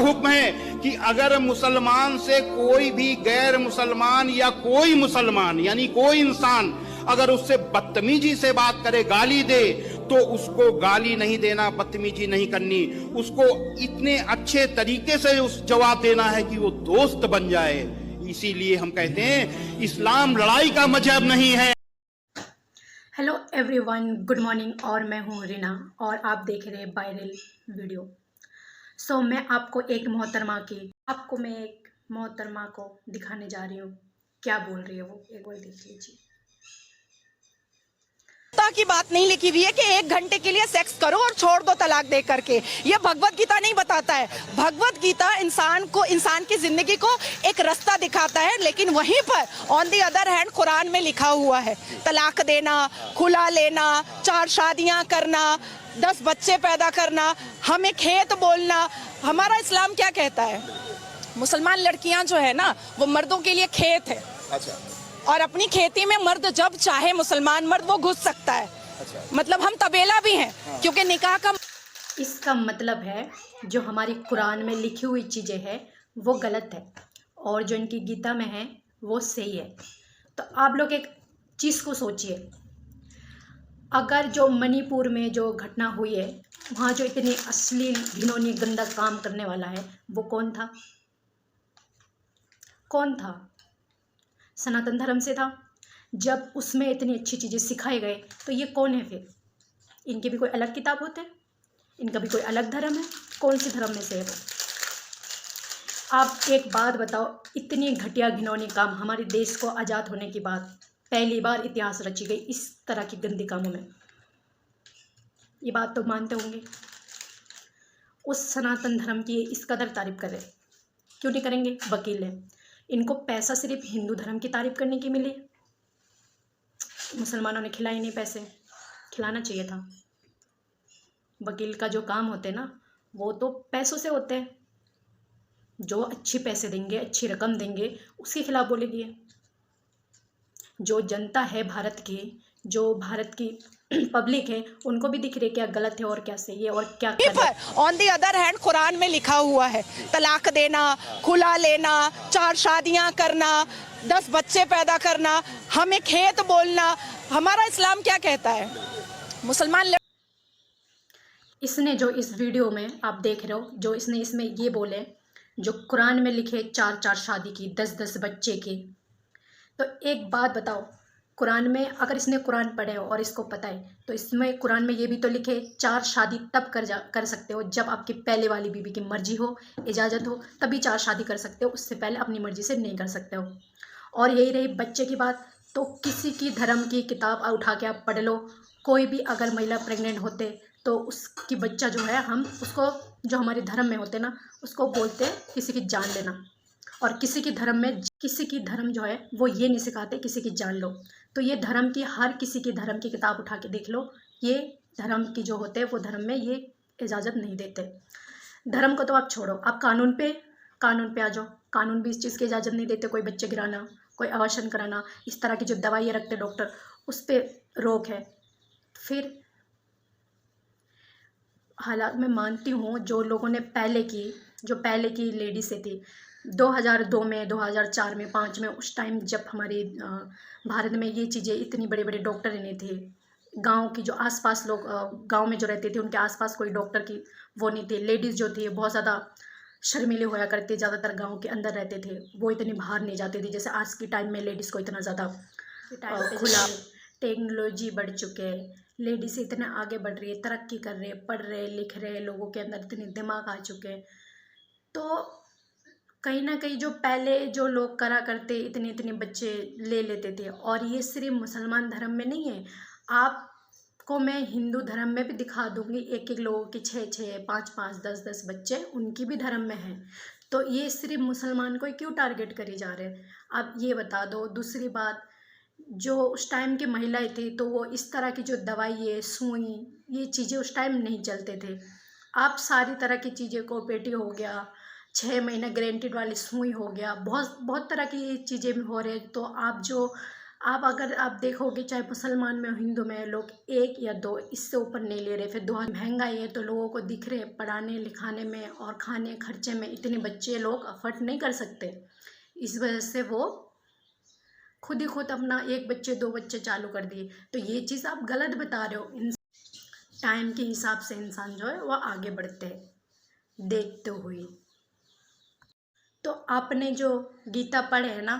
हुक्म है कि अगर मुसलमान से कोई भी गैर मुसलमान या कोई मुसलमान यानी कोई इंसान अगर उससे बदतमीजी से बात करे, गाली दे, तो उसको गाली नहीं देना, बदतमीजी नहीं करनी, उसको इतने अच्छे तरीके से उस जवाब देना है कि वो दोस्त बन जाए। इसीलिए हम कहते हैं इस्लाम लड़ाई का मजहब नहीं है। Hello everyone, good morning. और मैं हूँ रीना और आप देख रहे हैं वायरल वीडियो। मैं आपको मैं एक मोहतरमा को दिखाने जा रही हूँ। क्या बोल रही है वो, एक बार देख लीजिए। की बात नहीं लिखी हुई है कि 1 घंटे के लिए सेक्स करो और छोड़ दो तलाक दे करके। ये भगवत गीता नहीं बताता है। भगवत गीता इंसान की जिंदगी को एक रास्ता दिखाता है, लेकिन वहीं पर on the other hand Quran में लिखा हुआ है तलाक देना, खुला लेना, 4 शादियां करना, 10 बच्चे पैदा करना, हमें खेत बोलना। हमारा इस्लाम क्या कहता है? मुसलमान लड़कियां जो है ना, वो मर्दों के लिए खेत है। अच्छा। और अपनी खेती में मर्द जब चाहे, मुसलमान मर्द, वो घुस सकता है। अच्छा। मतलब हम तबेला भी हैं। हाँ। क्योंकि निकाह का इसका मतलब है जो हमारी कुरान में लिखी हुई चीज़ें हैं वो गलत है और जो इनकी गीता में है वो सही है। तो आप लोग एक चीज़ को सोचिए, अगर जो मणिपुर में जो घटना हुई है वहाँ जो इतनी अश्लील घिनौनी गंदा काम करने वाला है वो कौन था? कौन था? सनातन धर्म से था। जब उसमें इतनी अच्छी चीज़ें सिखाए गए तो ये कौन है फिर? इनके भी कोई अलग किताब होते हैं, इनका भी कोई अलग धर्म है। कौन से धर्म में से है वो? आप एक बात बताओ, इतनी घटिया घिनौनी काम हमारे देश को आज़ाद होने के बाद पहली बार इतिहास रची गई इस तरह की गंदी कामों में। ये बात तो मानते होंगे। उस सनातन धर्म की इस कदर तारीफ कर रहे, क्यों नहीं करेंगे? वकील है, इनको पैसा सिर्फ हिंदू धर्म की तारीफ करने की मिली। मुसलमानों ने खिलाई नहीं, पैसे खिलाना चाहिए था। वकील का जो काम होते हैं ना, वो तो पैसों से होते हैं। जो अच्छी पैसे देंगे, अच्छी रकम देंगे, उसके खिलाफ बोलेगी। जो जनता है भारत की, जो भारत की पब्लिक है, उनको भी दिख रही क्या गलत है और क्या सही है और क्या on the other hand Quran में लिखा हुआ है तलाक देना, खुला लेना, 4 शादियां करना, 10 बच्चे पैदा करना, हमें खेत बोलना। हमारा इस्लाम क्या कहता है? मुसलमान इसने जो इस वीडियो में आप देख रहे हो, जो इसने इसमें ये बोले, जो कुरान में लिखे 4 शादी की, 10 बच्चे की। तो एक बात बताओ, कुरान में अगर इसने कुरान पढ़े हो और इसको पता है तो इसमें कुरान में ये भी तो लिखे 4 शादी तब कर सकते हो जब आपकी पहले वाली बीवी की मर्जी हो, इजाज़त हो, तभी 4 शादी कर सकते हो। उससे पहले अपनी मर्जी से नहीं कर सकते हो। और यही रही बच्चे की बात, तो किसी की धर्म की किताब उठा के आप पढ़ लो। कोई भी अगर महिला प्रेग्नेंट होते तो उसकी बच्चा जो है, हम उसको, जो हमारे धर्म में होते ना, उसको बोलते हैं किसी की जान लेना। और किसी की धर्म जो है वो ये नहीं सिखाते किसी की जान लो। तो ये धर्म की, हर किसी की धर्म की किताब उठा के देख लो, ये धर्म की जो होते हैं वो धर्म में ये इजाज़त नहीं देते। धर्म को तो आप छोड़ो, आप कानून पे आ जाओ। कानून भी इस चीज़ की इजाज़त नहीं देते, कोई बच्चे गिराना, कोई अबॉर्शन कराना, इस तरह की जो दवाइयाँ रखते डॉक्टर, उस पर रोक है। फिर हालात मैं मानती हूँ जो लोगों ने पहले की लेडीज़ें थी 2002 में, 2004 में, 5 में, उस टाइम जब हमारे भारत में ये चीज़ें इतनी बड़े बड़े डॉक्टर नहीं थे। गांव की जो आसपास लोग गांव में जो रहते थे उनके आसपास कोई डॉक्टर की वो नहीं थे। लेडीज़ जो थी बहुत ज़्यादा शर्मीले होया करते, ज़्यादातर गाँव के अंदर रहते थे, वो इतनी बाहर नहीं जाते थे। जैसे आज के टाइम में लेडीज़ को इतना ज़्यादा खुला, टेक्नोलॉजी बढ़ चुके हैं, लेडीज़ इतने आगे बढ़ रही है, तरक्की कर रहे हैं, पढ़ रहे, लिख रहे, लोगों के अंदर इतने दिमाग आ चुके हैं। तो कहीं ना कहीं जो पहले जो लोग करा करते, इतने बच्चे ले लेते थे। और ये सिर्फ मुसलमान धर्म में नहीं है, आपको मैं हिंदू धर्म में भी दिखा दूंगी। एक लोगों की 6, 5, 10 बच्चे उनकी भी धर्म में हैं। तो ये सिर्फ मुसलमान को क्यों टारगेट करी जा रहे हैं, आप ये बता दो। दूसरी बात, जो उस टाइम की महिलाएं थी तो वो इस तरह की जो दवाई है, सुई, ये चीज़ें उस टाइम नहीं चलते थे। आप सारी तरह की चीज़ें को, पेटी हो गया, 6 महीने गारंटीड वाली सुई हो गया, बहुत तरह की चीज़ें भी हो रहे। तो आप जो आप अगर आप देखोगे चाहे मुसलमान में हिंदू में लोग 1 या 2 इससे ऊपर नहीं ले रहे। फिर 2 महंगाई है तो लोगों को दिख रहे पढ़ाने लिखाने में और खाने खर्चे में इतने बच्चे लोग अफोर्ड नहीं कर सकते। इस वजह से वो खुद ही खुद अपना 1 बच्चे 2 बच्चे चालू कर दिए। तो ये चीज़ आप गलत बता रहे हो। टाइम के हिसाब से इंसान जो है वो आगे बढ़ते हैं देखते हुए। तो आपने जो गीता पढ़े है ना,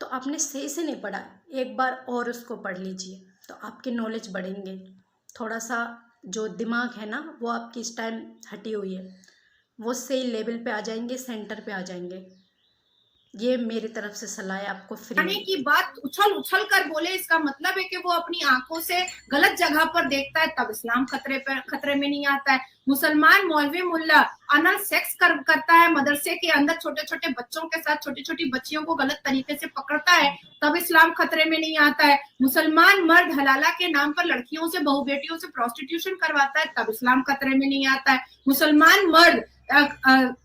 तो आपने सही से नहीं पढ़ा, एक बार और उसको पढ़ लीजिए तो आपकी नॉलेज बढ़ेंगे। थोड़ा सा जो दिमाग है ना वो आपकी इस टाइम हटी हुई है, वो सही लेवल पे आ जाएंगे, सेंटर पे आ जाएंगे। ये मेरी तरफ से सलाह है आपको फ्री खाने की बात उछल उछल कर बोले, इसका मतलब है कि वो अपनी आंखों से गलत जगह पर देखता है, तब इस्लाम खतरे में नहीं आता है। मुसलमान मौलवी मुल्ला अनल सेक्स करता है मदरसे के अंदर, छोटे छोटे बच्चों के साथ छोटी छोटी बच्चियों को गलत तरीके से पकड़ता है, तब इस्लाम खतरे में नहीं आता है। मुसलमान मर्द हलाला के नाम पर लड़कियों से बहू बेटियों से प्रोस्टिट्यूशन करवाता है, तब इस्लाम खतरे में नहीं आता है। मुसलमान मर्द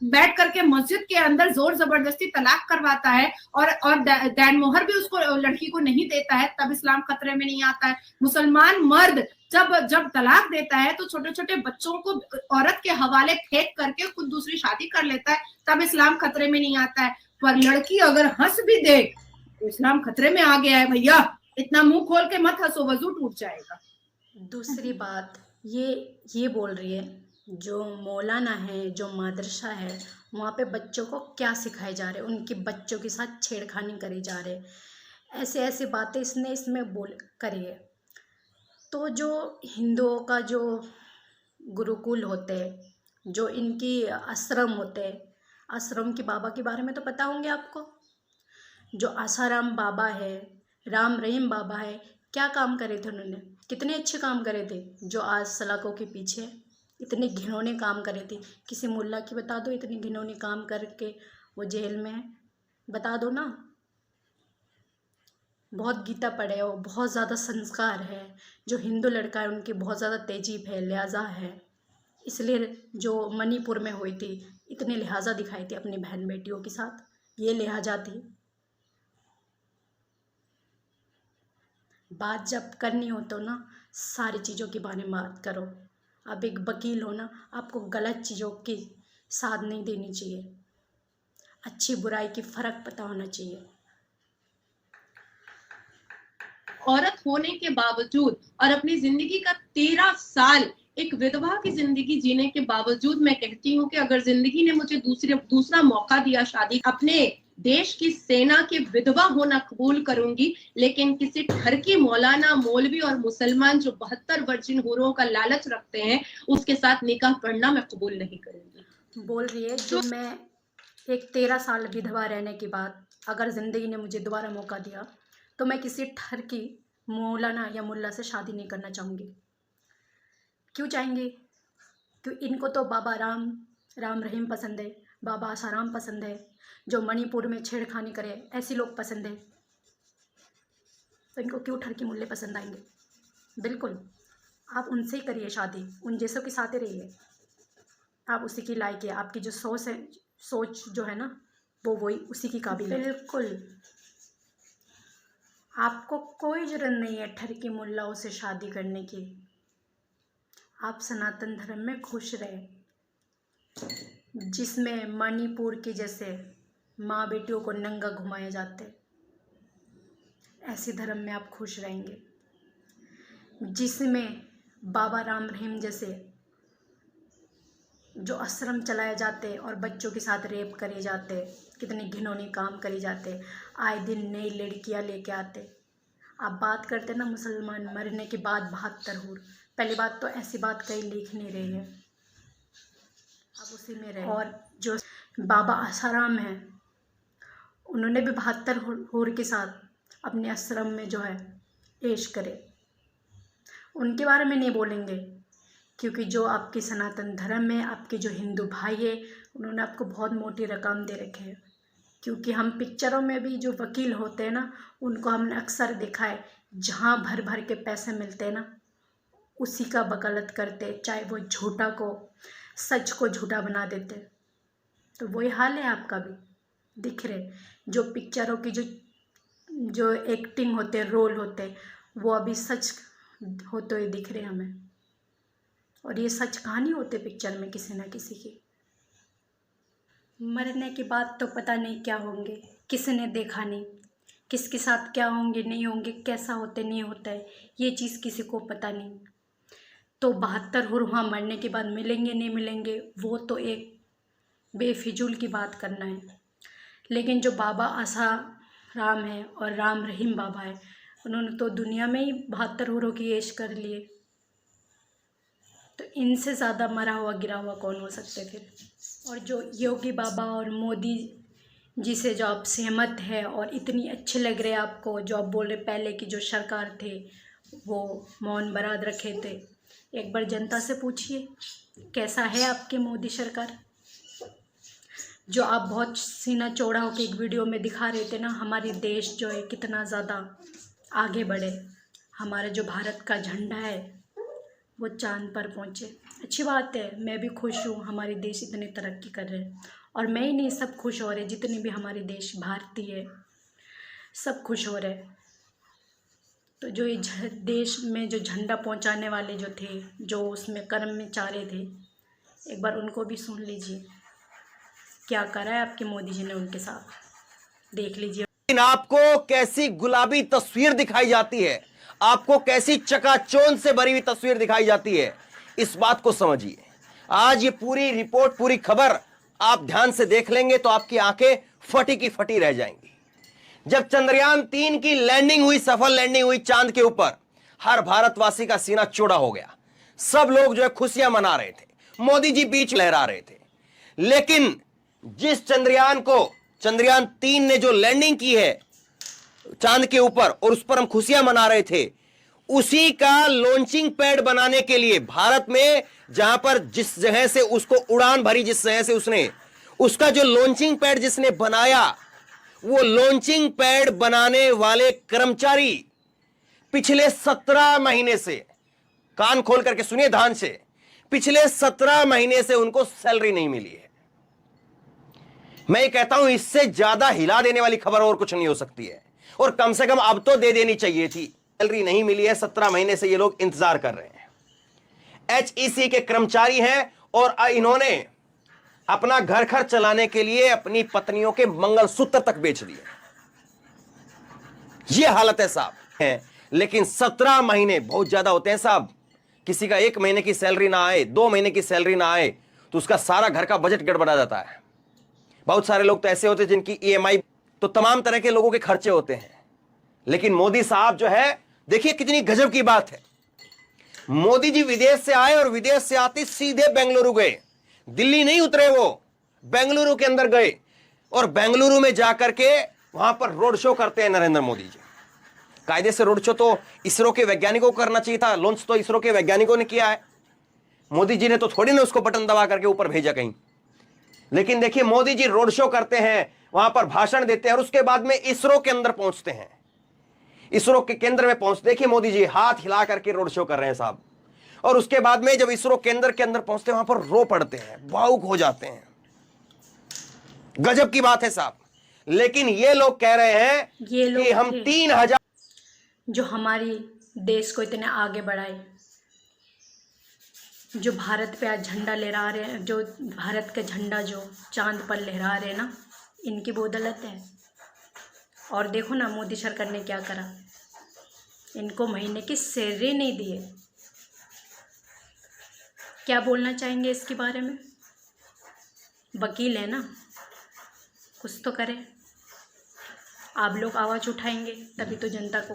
बैठ करके मस्जिद के अंदर जोर जबरदस्ती तलाक करवाता है और दैन मोहर भी उसको लड़की को नहीं देता है, तब इस्लाम खतरे में नहीं आता है। मुसलमान मर्द जब तलाक देता है तो छोटे छोटे बच्चों को औरत के हवाले फेंक करके खुद दूसरी शादी कर लेता है, तब इस्लाम खतरे में नहीं आता है। पर लड़की अगर हंस भी दे तो इस्लाम खतरे में आ गया है। भैया इतना मुंह खोल के मत हंसो, वजू टूट जाएगा। दूसरी बात ये बोल रही है जो मौलाना है, जो मदरसा है, वहाँ पे बच्चों को क्या सिखाए जा रहे, उनके बच्चों के साथ छेड़खानी करी जा रहे, ऐसे ऐसी बातें इसमें बोल करी है। तो जो हिंदुओं का जो गुरुकुल होते हैं, जो इनकी आश्रम होते हैं, आश्रम के बाबा के बारे में तो पता होंगे आपको। जो आसाराम बाबा है, राम रहीम बाबा है, क्या काम करे थे उन्होंने, कितने अच्छे काम करे थे। जो आज सलाखों के पीछे इतने घिनौने काम करे थे, किसी मुल्ला की बता दो इतने घिनौने काम करके वो जेल में है, बता दो ना। बहुत गीता पढ़े हो, बहुत ज़्यादा संस्कार है। जो हिंदू लड़का है उनकी बहुत ज़्यादा तेजीब है, लिहाजा है, इसलिए जो मणिपुर में हुई थी इतने लिहाजा दिखाई थी अपनी बहन बेटियों के साथ, ये लिहाजा थी। बात जब करनी हो तो ना सारी चीज़ों के बारे में बात करो। आप एक वकील हो ना, आपको गलत चीज़ों की साथ नहीं देनी चाहिए, अच्छी बुराई की फ़र्क पता होना चाहिए। औरत होने के बावजूद और अपनी जिंदगी का 13 साल एक विधवा की जिंदगी जीने के बावजूद मैं कहती हूँ कि अगर जिंदगी ने मुझे दूसरा मौका दिया शादी, अपने देश की सेना के विधवा होना कबूल करूंगी, लेकिन किसी ठरकी मौलाना मौलवी और मुसलमान जो 72 वर्जिन हूरों का लालच रखते हैं उसके साथ निकाह पढ़ना मैं कबूल नहीं करूंगी। बोल रही है जो मैं एक 13 साल विधवा रहने के बाद अगर ज़िंदगी ने मुझे दोबारा मौका दिया तो मैं किसी ठरकी मौलाना या मुल्ला से शादी नहीं करना चाहूँगी। क्यों चाहेंगे? क्यों इनको तो बाबा राम रहीम पसंद है, बाबा आसाराम पसंद है, जो मणिपुर में छेड़खानी करे ऐसे लोग पसंद है, तो इनको क्यों ठरकी मुल्ले पसंद आएंगे? बिल्कुल आप उनसे ही करिए शादी, उन जैसों के साथ ही रहिए, आप उसी की लायक है। आपकी जो सोच जो है ना वो वही उसी की काबिल है। बिल्कुल आपको कोई ज़रूरत नहीं है ठरकी मुल्लाओं से शादी करने की। आप सनातन धर्म में खुश रहे, जिसमें मणिपुर के जैसे माँ बेटियों को नंगा घुमाए जाते, ऐसे धर्म में आप खुश रहेंगे। जिसमें बाबा राम रहीम जैसे जो आश्रम चलाए जाते और बच्चों के साथ रेप करे जाते, कितने घिनौने काम करे जाते, आए दिन नई लड़कियां लेके आते। आप बात करते ना मुसलमान मरने के बाद 72 हूर, पहली बात तो ऐसी बात कहीं लिख नहीं रही है, आप उसी में रहे। और जो बाबा आसाराम हैं उन्होंने भी 72 हूर के साथ अपने आश्रम में जो है ऐश करे, उनके बारे में नहीं बोलेंगे क्योंकि जो आपके सनातन धर्म में आपके जो हिंदू भाई है उन्होंने आपको बहुत मोटी रकम दे रखे है। क्योंकि हम पिक्चरों में भी जो वकील होते हैं ना उनको हमने अक्सर देखा है, जहाँ भर भर के पैसे मिलते हैं ना उसी का वकालत करते, चाहे वो झूठा को सच को झूठा बना देते। तो वही हाल है आपका भी, दिख रहे जो पिक्चरों की जो जो एक्टिंग होते, रोल होते, वो अभी सच होते हुए दिख रहे हैं हमें, और ये सच कहानी होते पिक्चर में किसी न किसी की। मरने के बाद तो पता नहीं क्या होंगे, किसी ने देखा नहीं, किसके साथ क्या होंगे नहीं होंगे, कैसा होते नहीं होता है, ये चीज़ किसी को पता नहीं। तो 72 हुर वहाँ मरने के बाद मिलेंगे नहीं मिलेंगे, वो तो एक बेफिजूल की बात करना है। लेकिन जो बाबा आसा राम है और राम रहीम बाबा है, उन्होंने तो दुनिया में ही 72 हुरों की ऐश कर लिए, तो इनसे ज़्यादा मरा हुआ गिरा हुआ कौन हो सकते फिर। और जो योगी बाबा और मोदी जी से जो आप सहमत है और इतनी अच्छे लग रहे आपको, जो आप बोल रहे पहले की जो सरकार थे वो मौन बराद रखे थे, एक बार जनता से पूछिए कैसा है आपकी मोदी सरकार। जो आप बहुत सीना चौड़ा होकर एक वीडियो में दिखा रहे थे ना, हमारी देश जो है कितना ज़्यादा आगे बढ़े, हमारा जो भारत का झंडा है वो चांद पर पहुँचे। अच्छी बात है, मैं भी खुश हूँ हमारे देश इतने तरक्की कर रहे हैं, और मैं ही नहीं, सब खुश हो रहे, जितने भी हमारे देश भारतीय है सब खुश हो रहे। तो जो ये देश में जो झंडा पहुँचाने वाले जो थे, जो उसमें कर्मचारी थे, एक बार उनको भी सुन लीजिए क्या करा है आपके मोदी जी ने उनके साथ, देख लीजिए। लेकिन आपको कैसी गुलाबी तस्वीर दिखाई जाती है, आपको कैसी चकाचौंध से भरी हुई तस्वीर दिखाई जाती है, इस बात को समझिए। आज ये पूरी रिपोर्ट, पूरी खबर आप ध्यान से देख लेंगे तो आपकी आंखें फटी की फटी रह जाएंगी। जब चंद्रयान 3 की लैंडिंग हुई, सफल लैंडिंग हुई चांद के ऊपर, हर भारतवासी का सीना चौड़ा हो गया। सब लोग जो है खुशियां मना रहे थे, मोदी जी बीच लहरा रहे थे। लेकिन जिस चंद्रयान 3 ने जो लैंडिंग की है चांद के ऊपर और उस पर हम खुशियां मना रहे थे, उसी का लॉन्चिंग पैड बनाने के लिए भारत में, जहां पर जिस जगह से उसको उड़ान भरी, जिस जगह से उसने, उसका जो लॉन्चिंग पैड जिसने बनाया, वो लॉन्चिंग पैड बनाने वाले कर्मचारी पिछले 17 महीने से, कान खोल करके सुनिए ध्यान से, पिछले 17 महीने से उनको सैलरी नहीं मिली है। मैं ये कहता हूं इससे ज्यादा हिला देने वाली खबर और कुछ नहीं हो सकती है, और कम से कम अब तो दे देनी चाहिए थी। सैलरी नहीं मिली है, 17 महीने से ये लोग इंतजार कर रहे हैं। HEC के कर्मचारी हैं और इन्होंने अपना घर खर्च चलाने के लिए अपनी पत्नियों के मंगलसूत्र तक बेच दिए। ये हालत है साहब है। लेकिन 17 महीने बहुत ज्यादा होते हैं साहब। किसी का 1 महीने की सैलरी ना आए, 2 महीने की सैलरी ना आए तो उसका सारा घर का बजट गड़बड़ा जाता है। बहुत सारे लोग तो ऐसे होते हैं जिनकी EMI, तो तमाम तरह के लोगों के खर्चे होते हैं। लेकिन मोदी साहब जो है, देखिए कितनी गजब की बात है, मोदी जी विदेश से आए और विदेश से आते सीधे बेंगलुरु गए। दिल्ली नहीं उतरे, वो बेंगलुरु के अंदर गए और बेंगलुरु में जाकर के वहां पर रोड शो करते हैं नरेंद्र मोदी जी। कायदे से रोड शो तो इसरो के वैज्ञानिकों को करना चाहिए था, लॉन्च तो इसरो के वैज्ञानिकों ने किया है। मोदी जी ने तो थोड़ी ना उसको बटन दबा करके ऊपर भेजा कहीं। लेकिन देखिए मोदी जी रोड शो करते हैं, वहां पर भाषण देते हैं और उसके बाद में इसरो के अंदर पहुंचते हैं, इसरो के केंद्र में पहुंचते। देखिए मोदी जी हाथ हिला करके रोड शो कर रहे हैं साहब, और उसके बाद में जब इसरो केंद्र के अंदर पहुंचते हैं, वहां पर रो पड़ते हैं, भावुक हो जाते हैं। गजब की बात है साहब। लेकिन ये लोग कह रहे हैं कि हम 3000 जो हमारी देश को इतने आगे बढ़ाए, जो भारत पे आज झंडा लहरा रहे हैं, जो भारत का झंडा जो चांद पर लहरा रहे हैं ना, इनकी बदौलत है। और देखो ना मोदी सरकार ने क्या करा, इनको महीने की सैलरी नहीं दिए। क्या बोलना चाहेंगे इसके बारे में? वकील है ना, कुछ तो करें। आप लोग आवाज़ उठाएंगे तभी तो जनता को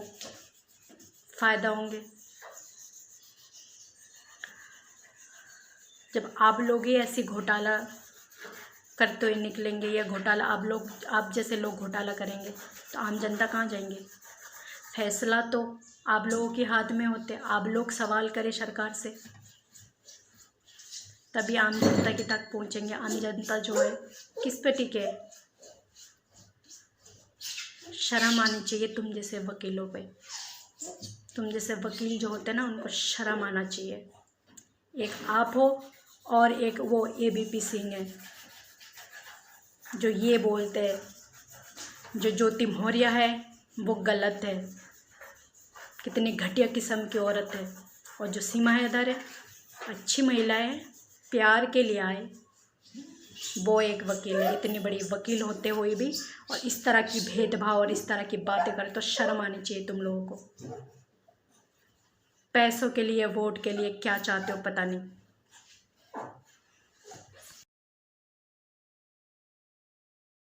फ़ायदा होंगे। जब आप लोग ही ऐसी घोटाला करते हुए निकलेंगे, या घोटाला आप जैसे लोग घोटाला करेंगे, तो आम जनता कहाँ जाएंगे? फैसला तो आप लोगों के हाथ में होते, आप लोग सवाल करें सरकार से, तभी आम जनता के तक पहुँचेंगे। आम जनता जो है किस पे टिके? शर्म आनी चाहिए तुम जैसे वकीलों पे। तुम जैसे वकील जो होते हैं ना, उनको शर्म आना चाहिए। एक आप हो और एक वो ABP सिंह है जो ये बोलते हैं, जो ज्योति मौर्य है वो गलत है। कितनी घटिया किस्म की औरत है। और जो सीमा हैदर है, अच्छी महिला है, प्यार के लिए आए, वो एक वकील है। इतनी बड़ी वकील होते हुए भी और इस तरह की भेदभाव और इस तरह की बातें करे तो शर्म आनी चाहिए तुम लोगों को। पैसों के लिए, वोट के लिए क्या चाहते हो पता नहीं।